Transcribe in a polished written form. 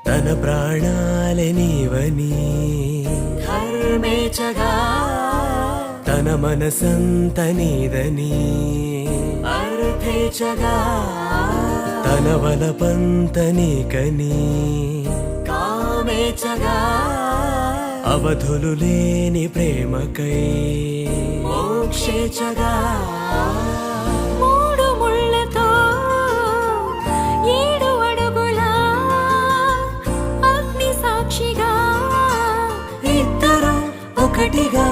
తన ప్రాణాలే నీవని ధర్మేచగా తన మనసంత నీదని అర్థేచగా తన వలపంత నీకని కామేచగా అవధులు లేని ప్రేమకై మోక్షేచగా మూడు ముళ్ళతో 7 అడుగుల అగ్ని సాక్షిగా ఇద్దరు ఒకటిగా